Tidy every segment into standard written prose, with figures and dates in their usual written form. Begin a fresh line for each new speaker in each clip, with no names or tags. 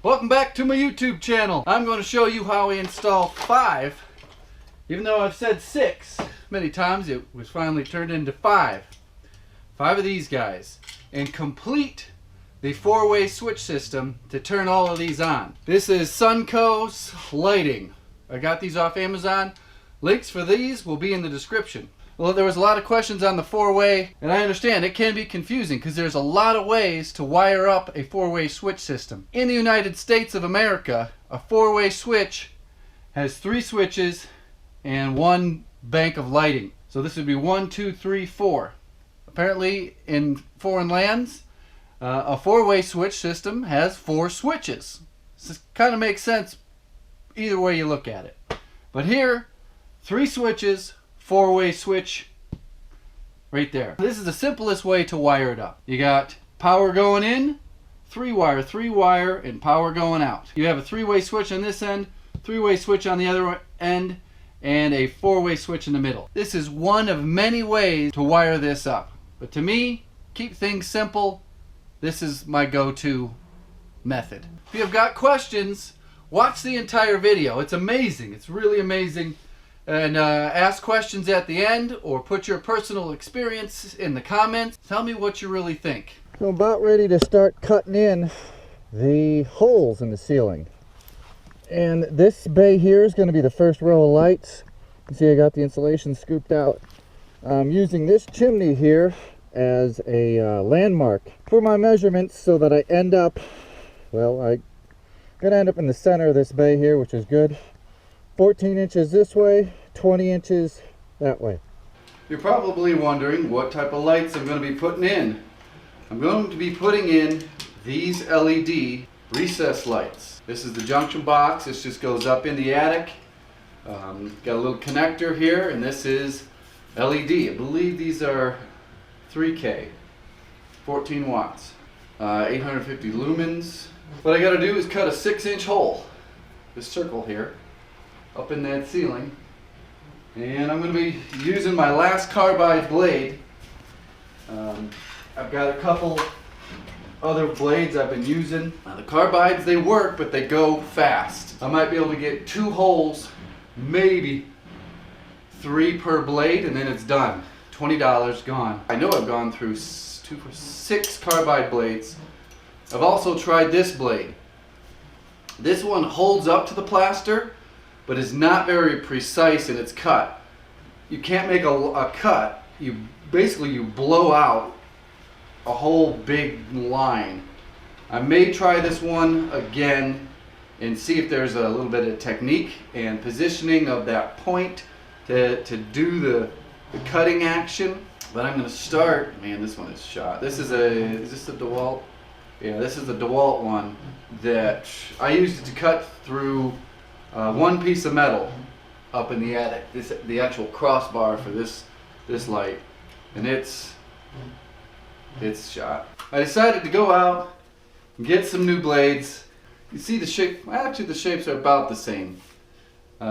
Welcome back to my YouTube channel. I'm going to show you how I install 5, even though I've said 6 many times, it was finally turned into 5. 5 of these guys, and complete the 4-way switch system to turn all of these on. This is Sunco's lighting. I got these off Amazon. Links for these will be in the description. Well, there was a lot of questions on the 4-way, and I understand it can be confusing because there's a lot of ways to wire up a 4-way switch system. In the United States of America, a 4-way switch has 3 switches and 1 bank of lighting. So this would be 1, 2, 3, 4. Apparently, in foreign lands, a 4-way switch system has 4 switches. This kind of makes sense either way you look at it. But here, 3 switches, 4-way switch right there. This is the simplest way to wire it up. You got power going in, 3 wire, and power going out. You have a 3-way switch on this end, 3-way switch on the other end, and a 4-way switch in the middle. This is one of many ways to wire this up. But to me, keep things simple, this is my go-to method. If you've got questions, watch the entire video. It's amazing. It's really amazing. And ask questions at the end, or put your personal experience in the comments. Tell me what you really think.
So I'm about ready to start cutting in the holes in the ceiling. And this bay here is going to be the first row of lights. You see I got the insulation scooped out. I'm using this chimney here as a landmark for my measurements so that I end up, well, I'm going to end up in the center of this bay here, which is good. 14 inches this way, 20 inches that way.
You're probably wondering what type of lights I'm going to be putting in. I'm going to be putting in these LED recess lights. This is the junction box. This just goes up in the attic. Got a little connector here, and this is LED. I believe these are 3K, 14 watts, 850 lumens. What I got to do is cut a 6-inch hole, this circle here, up in that ceiling, and I'm going to be using my last carbide blade. I've got a couple other blades I've been using. The carbides, they work, but they go fast. I might be able to get 2 holes, maybe 3 per blade, and then it's done. $20 gone. I know I've gone through 6 carbide blades. I've also tried this blade. This one holds up to the plaster, but is not very precise in its cut. You can't make a cut. You blow out a whole big line. I may try this one again and see if there's a little bit of technique and positioning of that point to do the cutting action. But I'm going to start, man, this one is shot. Is this a DeWalt? Yeah, this is the DeWalt one that I used it to cut through one piece of metal up in the attic. The actual crossbar for this light, and it's shot. I decided to go out and get some new blades. You see the shape, well, actually the shapes are about the same.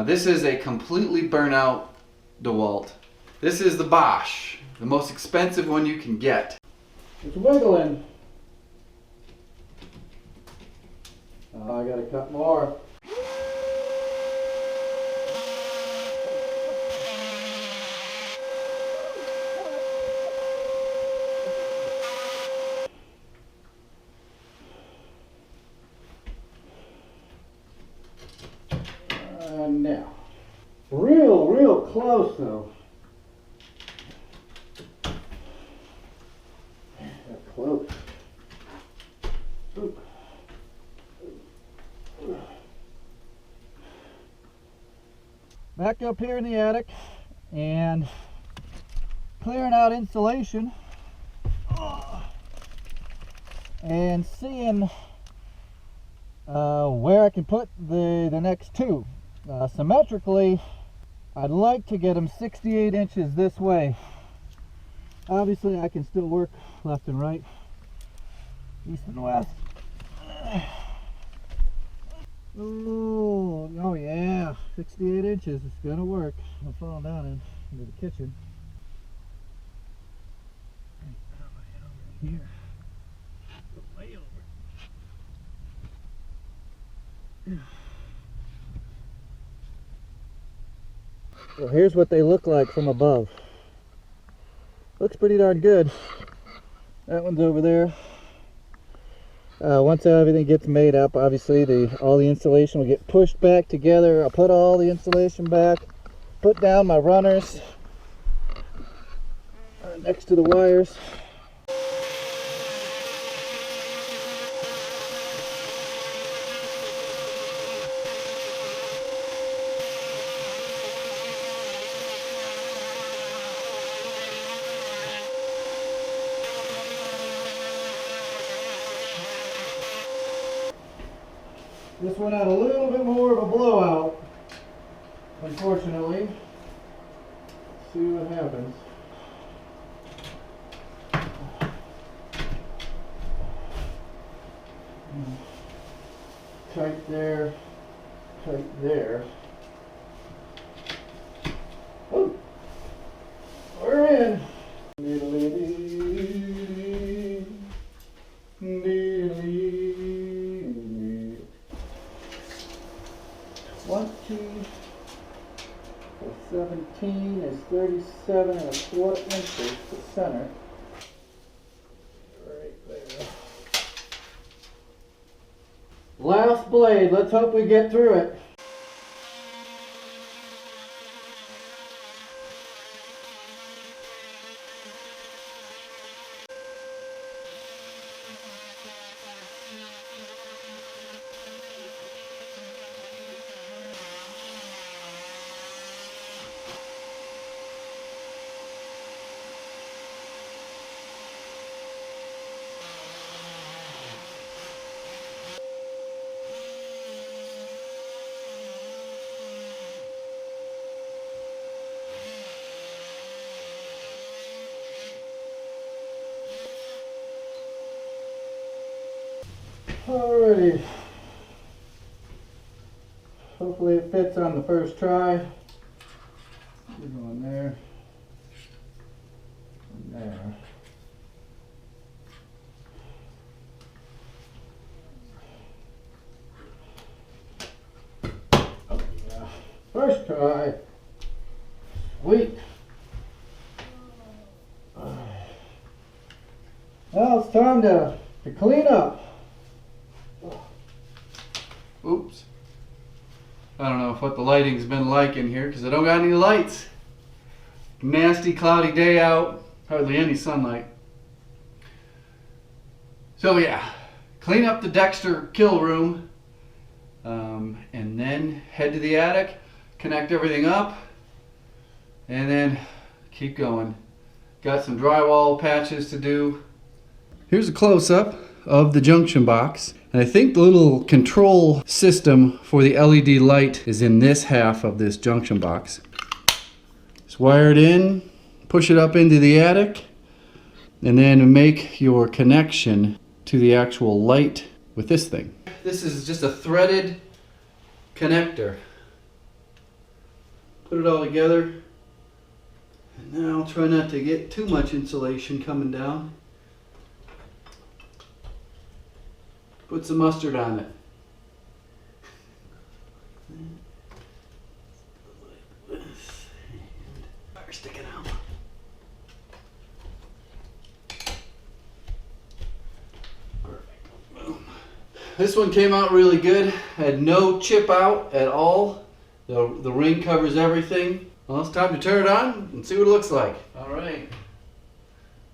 This is a completely burnt out DeWalt. This is the Bosch, the most expensive one you can get. It's wiggling. Oh, I gotta cut more. Now, real close though. That's close. Ooh. Back up here in the attic and clearing out insulation and seeing where I can put the next 2. Symmetrically, I'd like to get them 68 inches this way. Obviously I can still work left and right, east and west. Oh yeah, 68 inches, it's gonna work. I'll fall down into the kitchen. Here. Way over.
Well, here's what they look like from above. Looks pretty darn good. That one's over there. Once everything gets made up, obviously all the insulation will get pushed back together. I'll put all the insulation back, put down my runners next to the wires. This one had a little bit more of a blowout, unfortunately. Let's see what happens. Tight there, tight there. Oh, we're in. 17 is 37 1/4 inches to center. Right there. Last blade, let's hope we get through it. Alrighty. Hopefully it fits on the first try. We're going there. And there. Oh yeah. First try. Sweet. Now it's time to clean up.
Oops. I don't know what the lighting's been like in here because I don't got any lights. Nasty cloudy day out, hardly any sunlight. So yeah, clean up the Dexter kill room and then head to the attic, connect everything up, and then keep going. Got some drywall patches to do. Here's a close-up of the junction box. And I think the little control system for the LED light is in this half of this junction box. Just wire it in, push it up into the attic, and then make your connection to the actual light with this thing. This is just a threaded connector. Put it all together. And now try not to get too much insulation coming down. Put some mustard on it. Like this. Fire sticking out. Perfect. Boom. This one came out really good. Had no chip out at all. The ring covers everything. Well, it's time to turn it on and see what it looks like. All right.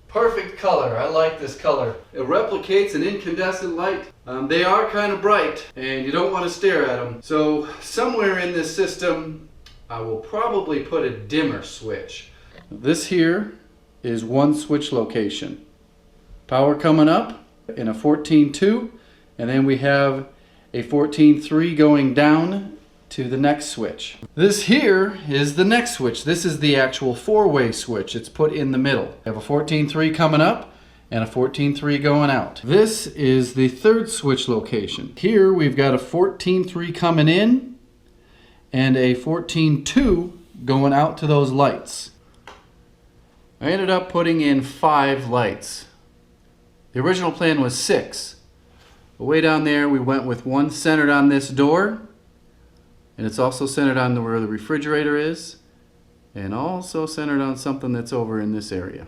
Perfect color. I like this color. It replicates an incandescent light. They are kind of bright and you don't want to stare at them. So somewhere in this system, I will probably put a dimmer switch. This here is one switch location. Power coming up in a 14.2, and then we have a 14.3 going down to the next switch. This here is the next switch. This is the actual four-way switch. It's put in the middle. I have a 14.3 coming up and a 14.3 going out. This is the third switch location. Here we've got a 14.3 coming in and a 14.2 going out to those lights. I ended up putting in 5 lights. The original plan was 6. But way down there we went with one centered on this door, and it's also centered on where the refrigerator is, and also centered on something that's over in this area.